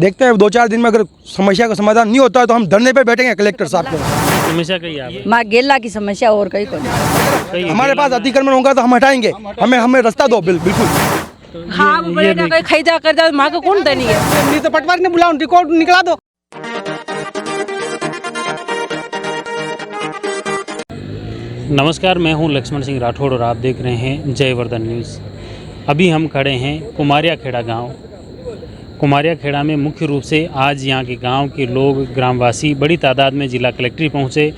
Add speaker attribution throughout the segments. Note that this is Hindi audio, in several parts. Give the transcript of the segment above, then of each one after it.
Speaker 1: देखते हैं 2-4 दिन में अगर समस्या का समाधान नहीं होता है तो हम धरने पे बैठेंगे कलेक्टर साहब के।
Speaker 2: समस्या कही आप
Speaker 3: माँ गेला की समस्या और कहीं कोई नहीं।
Speaker 1: हमारे पास अतिक्रमण होगा तो हम हटाएंगे, हमें रास्ता दो बिल्कुल।
Speaker 3: हाँ बोलेगा कहीं खरीदा कर जाओ, माँ को कौन देनी है?
Speaker 4: नहीं तो पटवारी ने बुलाओ, रिकॉर्ड निकला दो।
Speaker 2: नमस्कार, मैं हूं लक्ष्मण सिंह राठौड़ और आप देख रहे हैं जयवर्धन न्यूज़। अभी हम खड़े हैं कुमारिया खेड़ा गांव। कुमारिया खेड़ा में मुख्य रूप से आज यहां के गांव के लोग, ग्रामवासी बड़ी तादाद में जिला कलेक्ट्री पहुंचे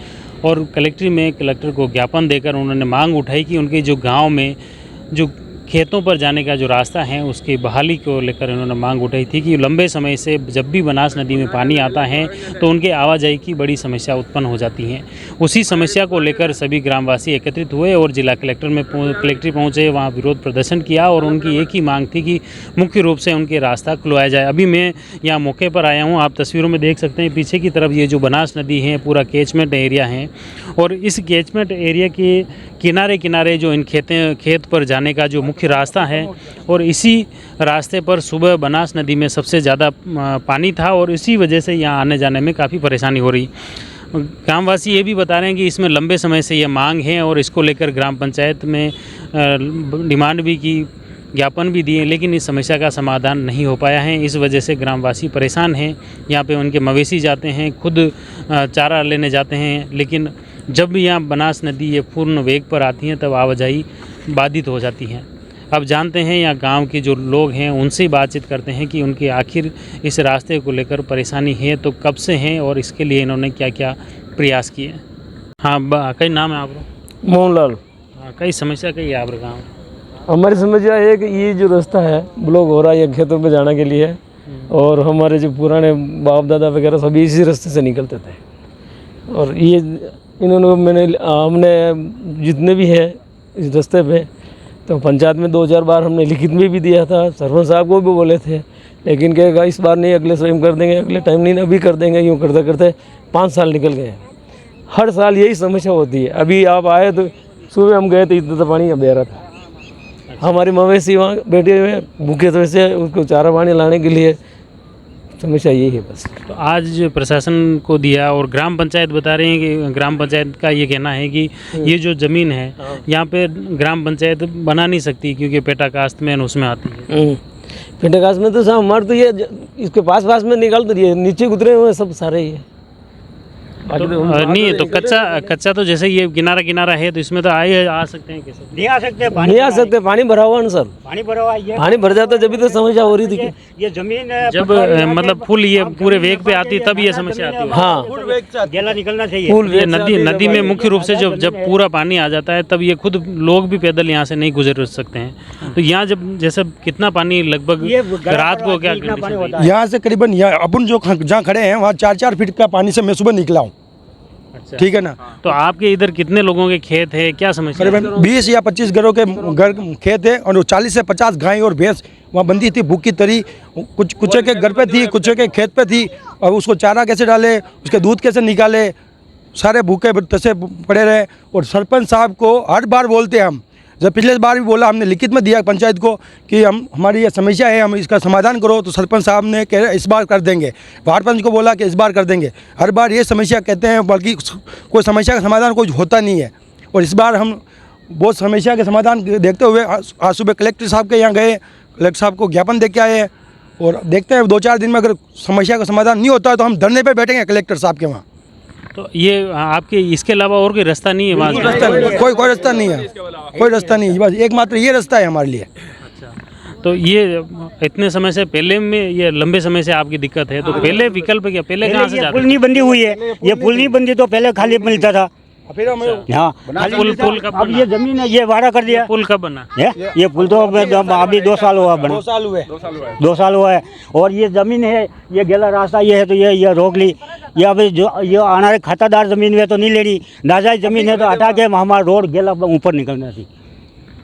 Speaker 2: और कलेक्ट्री में कलेक्टर को ज्ञापन देकर उन्होंने मांग उठाई कि उनके जो गांव में जो खेतों पर जाने का जो रास्ता है उसकी बहाली को लेकर उन्होंने मांग उठाई थी कि लंबे समय से जब भी बनास नदी में पानी आता है तो उनके आवाजाही की बड़ी समस्या उत्पन्न हो जाती है। उसी समस्या को लेकर सभी ग्रामवासी एकत्रित हुए और जिला कलेक्ट्री पहुंचे, वहां विरोध प्रदर्शन किया और उनकी एक ही मांग थी कि मुख्य रूप से उनके रास्ता खुलवाया जाए। अभी मैं यहाँ मौके पर आया हूँ, आप तस्वीरों में देख सकते हैं पीछे की तरफ ये जो बनास नदी है पूरा कैचमेंट एरिया है और इस कैचमेंट एरिया के किनारे किनारे जो इन खेत पर जाने का जो मुख्य रास्ता है और इसी रास्ते पर सुबह बनास नदी में सबसे ज़्यादा पानी था और इसी वजह से यहाँ आने जाने में काफ़ी परेशानी हो रही। ग्रामवासी ये भी बता रहे हैं कि इसमें लंबे समय से ये मांग है और इसको लेकर ग्राम पंचायत में डिमांड भी की, ज्ञापन भी दिए, लेकिन इस समस्या का समाधान नहीं हो पाया है। इस वजह से ग्रामवासी परेशान हैं। यहाँ पे उनके मवेशी जाते हैं, खुद चारा लेने जाते हैं, लेकिन जब भी यहाँ बनास नदी ये पूर्ण वेग पर आती हैं तब आवाजाही बाधित हो जाती है। अब जानते हैं यहाँ गांव के जो लोग हैं उनसे बातचीत करते हैं कि उनके आखिर इस रास्ते को लेकर परेशानी है तो कब से हैं और इसके लिए इन्होंने क्या क्या प्रयास किए। हाँ, कई नाम है आपका?
Speaker 5: मोहनलाल।
Speaker 2: हाँ, कई समस्या कही है आपके गाँव?
Speaker 5: हमारी समस्या है कि ये जो रास्ता है ब्लॉक हो रहा है ये खेतों पे जाने के लिए और हमारे जो पुराने बाप दादा वगैरह सभी इसी रास्ते से निकलते थे और ये हमने जितने भी है इस रास्ते पे तो पंचायत में 2-4 बार हमने लिखित में भी दिया था, सरपंच साहब को भी बोले थे, लेकिन कहेगा इस बार नहीं, अगले स्वयं कर देंगे, अगले टाइम नहीं, अभी कर देंगे। यूँ करते करते 5 साल निकल गए। हर साल यही समस्या होती है। अभी आप आए तो सुबह हम गए तो इतना तो पानी बह रहा था। हमारी मवेशी वहाँ बैठे हुए भूखे तो वैसे उसको चारा पानी लाने के लिए समस्या यही है बस।
Speaker 2: तो आज प्रशासन को दिया और ग्राम पंचायत बता रहे हैं कि ग्राम पंचायत का ये कहना है कि ये जो ज़मीन है यहाँ पे ग्राम पंचायत बना नहीं सकती क्योंकि पेटा कास्ट में उसमें आती है।
Speaker 5: पेटा कास्ट में तो साहब हमारे तो ये इसके पास में निकाल तो दिए, नीचे उतरे हुए सब सारे ही है।
Speaker 2: तो नहीं है तो कच्चा तो जैसे ये किनारा है तो इसमें तो आ सकते हैं। कैसे
Speaker 4: नहीं आ सकते?
Speaker 5: नहीं आ सकते, पानी भरा हुआ है सर।
Speaker 4: पानी भरा हुआ है,
Speaker 5: पानी भर जाता जब भी तो समस्या हो रही थी।
Speaker 4: ये जमीन
Speaker 2: जब मतलब फुल ये पूरे वेग पे आती तब ये समस्या आती है।
Speaker 5: हाँ,
Speaker 4: गेला निकलना चाहिए।
Speaker 2: ये नदी में मुख्य रूप से जब पूरा पानी आ जाता है तब ये खुद लोग भी पैदल यहाँ से नहीं गुजर सकते हैं। तो यहाँ जब जैसे कितना पानी लगभग रात को क्या
Speaker 1: यहाँ से करीबन अपन जो जहाँ खड़े हैं वहाँ 4-4 फीट का पानी से मैं सुबह निकला हूँ।
Speaker 2: अच्छा,
Speaker 1: ठीक है ना। तो
Speaker 2: आपके इधर कितने लोगों के खेत है, क्या समस्या?
Speaker 1: करीबन 20 या 25 घरों के घर खेत है और 40 से 50 गाय और भैंस वहाँ बंधी थी, भूखी तरी, कुछ के घर पे थी, कुछ के खेत पे थी और उसको चारा कैसे डाले, उसके दूध कैसे निकाले, सारे भूखे तसे पड़े रहे। और सरपंच साहब को हर बार बोलते हैं हम, जब पिछले बार भी बोला, हमने लिखित में दिया पंचायत को कि हमारी ये समस्या है, हम इसका समाधान करो, तो सरपंच साहब ने कह इस बार कर देंगे। वार्ड पंच को बोला कि इस बार कर देंगे। हर बार ये समस्या कहते हैं, बल्कि कोई समस्या का समाधान कुछ होता नहीं है। और इस बार हम बहुत समस्या के समाधान देखते हुए आज सुबह कलेक्टर साहब के यहाँ गए, कलेक्टर साहब को ज्ञापन दे के आए और देखते हैं 2-4 दिन में अगर समस्या का समाधान नहीं होता है तो हम धरने पर बैठेंगे कलेक्टर साहब के वहाँ।
Speaker 2: तो ये आपके इसके अलावा और कोई रास्ता नहीं है वहाँ?
Speaker 1: कोई रास्ता नहीं है, कोई रास्ता नहीं है, बस एकमात्र ये रास्ता है हमारे लिए।
Speaker 2: अच्छा, तो ये इतने समय से पहले में ये लंबे समय से आपकी दिक्कत है, तो पहले विकल्प क्या, पहले कहाँ से जाते?
Speaker 4: पुल नहीं बंदी हुई है, ये पुल नहीं बंदी तो पहले खाली मिलता था। हाँ,
Speaker 2: पुल कब
Speaker 4: अब ये जमीन है ये वाड़ा कर दिया।
Speaker 2: पुल कब बना?
Speaker 4: ये पुल तो अभी 2 साल हुआ बना। 2 साल हुआ है और ये जमीन है, ये गेला रास्ता ये है तो ये रोक ली। ये अभी जो ये हमारे खातादार जमीन है तो नहीं लेनी, नाजायज जमीन है तो हटा के हमारा रोड गेला ऊपर निकलना थी।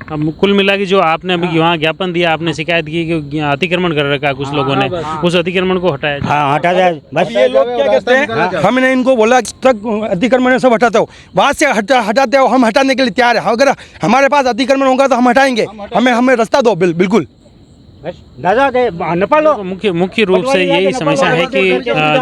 Speaker 2: अब कुल मिला के जो आपने अभी वहाँ ज्ञापन दिया, आपने शिकायत की कि अतिक्रमण कर रखा कुछ लोगों ने, उस अतिक्रमण को हटाया।
Speaker 4: हाँ, हटा जाए बस।
Speaker 1: ये लोग क्या कहते हैं, हमने इनको बोला तक अतिक्रमण सब हटाते हो, वहाँ से हटाते हो, हम हटाने के लिए तैयार है। अगर हमारे पास अतिक्रमण होगा तो हम हटाएंगे, हमें रास्ता दो बिल्कुल।
Speaker 4: दादा दे नेपालो
Speaker 2: मुख्य रूप से यही समस्या है कि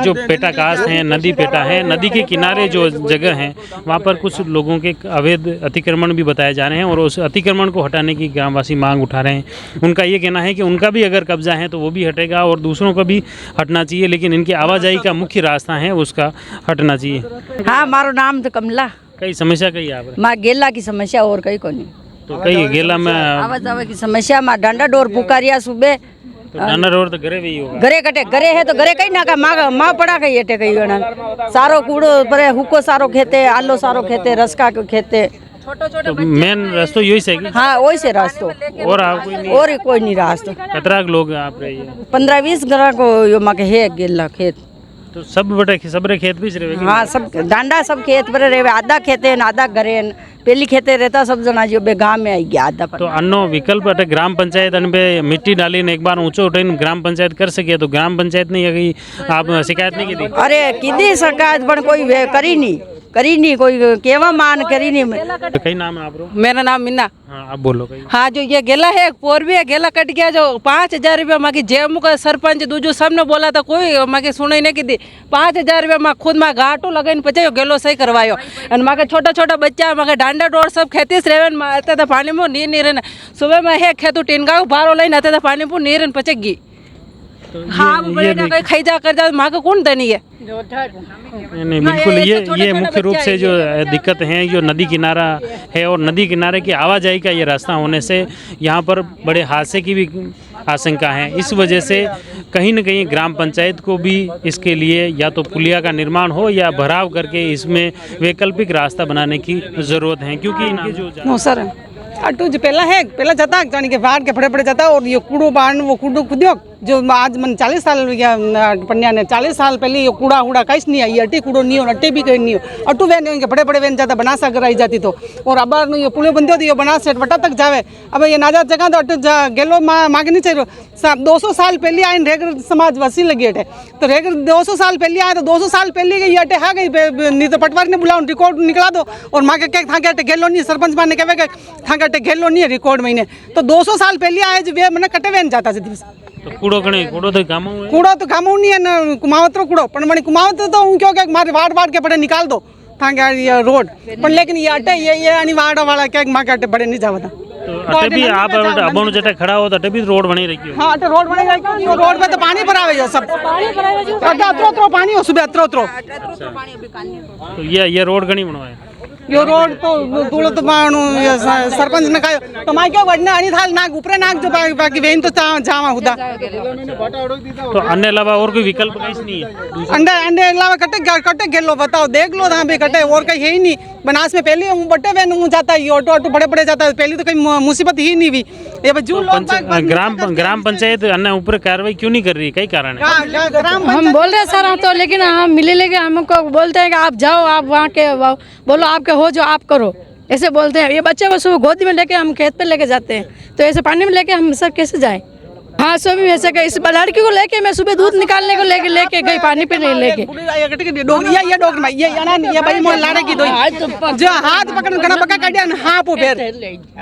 Speaker 2: जो पेटा कास्ट हैं, नदी पेटा है, नदी के किनारे जो जगह हैं वहाँ पर कुछ लोगों के अवैध अतिक्रमण भी बताए जा रहे हैं और उस अतिक्रमण को हटाने की ग्रामवासी मांग उठा रहे हैं। उनका ये कहना है कि उनका भी अगर कब्जा है तो वो भी हटेगा और दूसरों का भी हटना चाहिए, लेकिन इनकी आवाजाही का मुख्य रास्ता है उसका हटना चाहिए।
Speaker 3: हाँ, मारो नाम तो कमला।
Speaker 2: कई समस्या कई आप
Speaker 3: माँ गेला की समस्या और कहीं को नहीं।
Speaker 2: तो कई गेला में
Speaker 3: आवा जावा की समस्या माँ डांडा डोर पुकारिया सुबह
Speaker 2: तो नाना रोड तो घरे भी होगा।
Speaker 3: घरे कटे घरे है तो घरे कहीं ना का माँ पड़ा कहीं एटे कहीं गणन सारो कूड़ो पर हुको सारो खेते, आलो सारो खेते, रसका को खेते।
Speaker 2: तो मेन रास्ता यही से कि
Speaker 3: हाँ वही से रास्तो
Speaker 2: और आप कोई नहीं?
Speaker 3: और कोई नहीं रास्तो।
Speaker 2: कतरा लोग आप रही है?
Speaker 3: 15-20 घर को यो माँ के है गेला खेत।
Speaker 2: तो सब बटे सबरे खेत भी रहे?
Speaker 3: हाँ सब डांडा सब खेत पर रहे, आधा खेते न आधा घरे न पहली खेते रहता सब जना जो बे गांव में आई गया आधा पर।
Speaker 2: तो अन्नो विकल्प अटे ग्राम पंचायत अन पे मिट्टी डाली ने एक बार ऊंचो उठाई ग्राम पंचायत कर सके तो ग्राम पंचायत ने अभी आप शिकायत नहीं की थी?
Speaker 3: अरे कीधी शिकायत पर कोई करी नहीं कोई केवा मान करी नहीं।
Speaker 2: तो कई नाम है आप लोग?
Speaker 6: मेरा नाम मीना।
Speaker 2: हाँ आप बोलो कई।
Speaker 6: हाँ जो ये गेला है पोर भी है, गेला कट गया जो 5,000 रुपया माँ की जेम का सरपंच दूजो सबने बोला था कोई माँ की सुनाई नहीं की थी। 5,000 रुपया माँ खुद माँ घाटो लगाइन पचायो गेलो सही करवायो और माँ के छोटा छोटा बच्चा माँ के डांडा डोर सब खेती से रेवन माँ आते थे पानी में नीर नहीं रहना। सुबह में है खेतु टिनगा बारो लाइन आते थे पानी में नीर पचेगी। हाँ वो बड़ेगा कहीं खाई जा कर जा माँ को कौन देनी है?
Speaker 2: नहीं बिल्कुल ये मुख्य रूप से जो दिक्कत है जो नदी किनारा है और नदी किनारे की आवाजाही का ये रास्ता होने से यहाँ पर बड़े हादसे की भी आशंका है। इस वजह से कहीं न कहीं ग्राम पंचायत को भी इसके लिए या तो पुलिया का निर्माण हो या भराव करके इसमें वैकल्पिक रास्ता बनाने की ज़रूरत है, क्योंकि इनके जो
Speaker 6: नो सर अटू जो पहला जाता जानी के बाढ़ के फड़े फड़े जाता और ये कूड़ो बाढ़ वो कूड़ो खुदियो जो आज मन 40 साल या पन्या ने 40 साल पहले ये कूड़ा उड़ा कहीं नहीं आई अट्टी कूड़ो नहीं हो अट्टे भी कहीं नहीं हो अटू वैन के बड़े बड़े वैन जाता बना सा कराई जाती तो और अब ये पुलियो बंदे होती बना सेट वटा तक जावे। अब ये नाजात जगह तो अट्टे गेलो मांग नहीं चाहिए 200 साल पहले आए रेगर समाज वसी लगी अटे तो रेगर 200 साल पहले आए तो 200 साल पहले ये अटे हा गई नहीं तो पटवारी ने बुलाओ रिकॉर्ड निकला दो और माँ के था अटे गेलो नहीं सरपंच मान ने कहे था अटे गेलो नहीं रिकॉर्ड महीने तो 200 साल पहले आए जो वे मैंने कटे वेन जाता दिवस
Speaker 2: कूड़ो तो
Speaker 6: कामो नहीं है ना कुमावत कूड़ो पण मने कुमावत तो हूँ क्यों क्या मारे वाड़ के बड़े निकाल दो था क्या ये रोड पर लेकिन ये अटे ये अनि वाड़ा वाला क्या माँ के अटे बड़े नहीं जावता
Speaker 2: तो अटे भी आप अबोन जटे खड़ा हो तो अटे भी रोड बनी रही है।
Speaker 6: हाँ अटे रोड बनी रही है रोड पे तो पानी भरावे जो सब अत्रो पानी हो सुबह अत्रो
Speaker 2: तो ये रोड घनी बनवाए
Speaker 6: यो रोड तो दूलो तो सरपंच ने कहा तो मां क्या वडने अनि थाल नाग ऊपर नाग जो बाकी वेन तो जावा हुदा
Speaker 2: तो अन्य अलावा और कोई विकल्प कहीं नहीं है?
Speaker 6: अंडे अलावा कटे गेलो बताओ देख लो था भी कटे और कहीं है ही नहीं। बनास में पहले हूँ बटे वेन हूँ जाता है ऑटो बड़े बड़े जाता है पहले तो कहीं मुसीबत ही नहीं हुई ये जो
Speaker 2: ग्राम पंचायत अन्य ऊपर कार्रवाई क्यों नहीं कर रही, कई कारण है?
Speaker 7: हम बोल रहे सर हम तो लेकिन हम मिले लेके हमको बोलते हैं कि आप जाओ आप वहाँ के बोलो आपके हो जो आप करो ऐसे बोलते हैं। ये बच्चे को सुबह गोदी में लेके हम खेत पे लेके जाते हैं तो ऐसे पानी में लेके हम सर कैसे जाएं? हाँ सो भी वैसे इस लड़की को लेके मैं सुबह दूध निकालने को लेके गई पानी पे नहीं लेके
Speaker 6: जो हाथ पकड़ घना पका काटिया हाँ पो फिर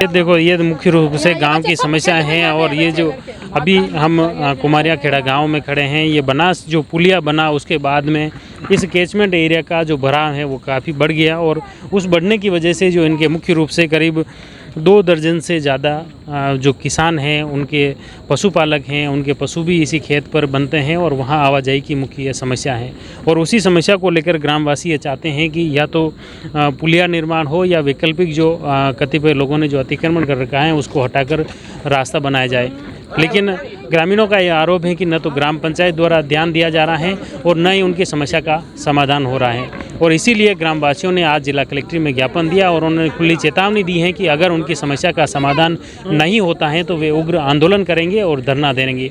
Speaker 2: ये देखो ये मुख्य रूप से गांव की समस्या है और ये जो अभी हम कुमारिया खेड़ा गांव में खड़े हैं, ये बनास जो पुलिया बना उसके बाद में इस कैचमेंट एरिया का जो भराव है वो काफ़ी बढ़ गया और उस बढ़ने की वजह से जो इनके मुख्य रूप से करीब 2 दर्जन से ज़्यादा जो किसान हैं उनके पशुपालक हैं उनके पशु भी इसी खेत पर बनते हैं और वहाँ आवाजाही की मुख्य समस्या है। और उसी समस्या को लेकर ग्रामवासी ये चाहते हैं कि या तो पुलिया निर्माण हो या वैकल्पिक जो कतिपय लोगों ने जो अतिक्रमण कर रखा है उसको हटाकर रास्ता बनाया जाए। लेकिन ग्रामीणों का ये आरोप है कि न तो ग्राम पंचायत द्वारा ध्यान दिया जा रहा है और न ही उनकी समस्या का समाधान हो रहा है और इसीलिए ग्रामवासियों ने आज जिला कलेक्ट्रेट में ज्ञापन दिया और उन्होंने खुली चेतावनी दी है कि अगर उनकी समस्या का समाधान नहीं होता है तो वे उग्र आंदोलन करेंगे और धरना देंगे।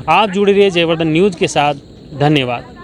Speaker 2: आप जुड़े रहिए जयवर्धन न्यूज़ के साथ। धन्यवाद।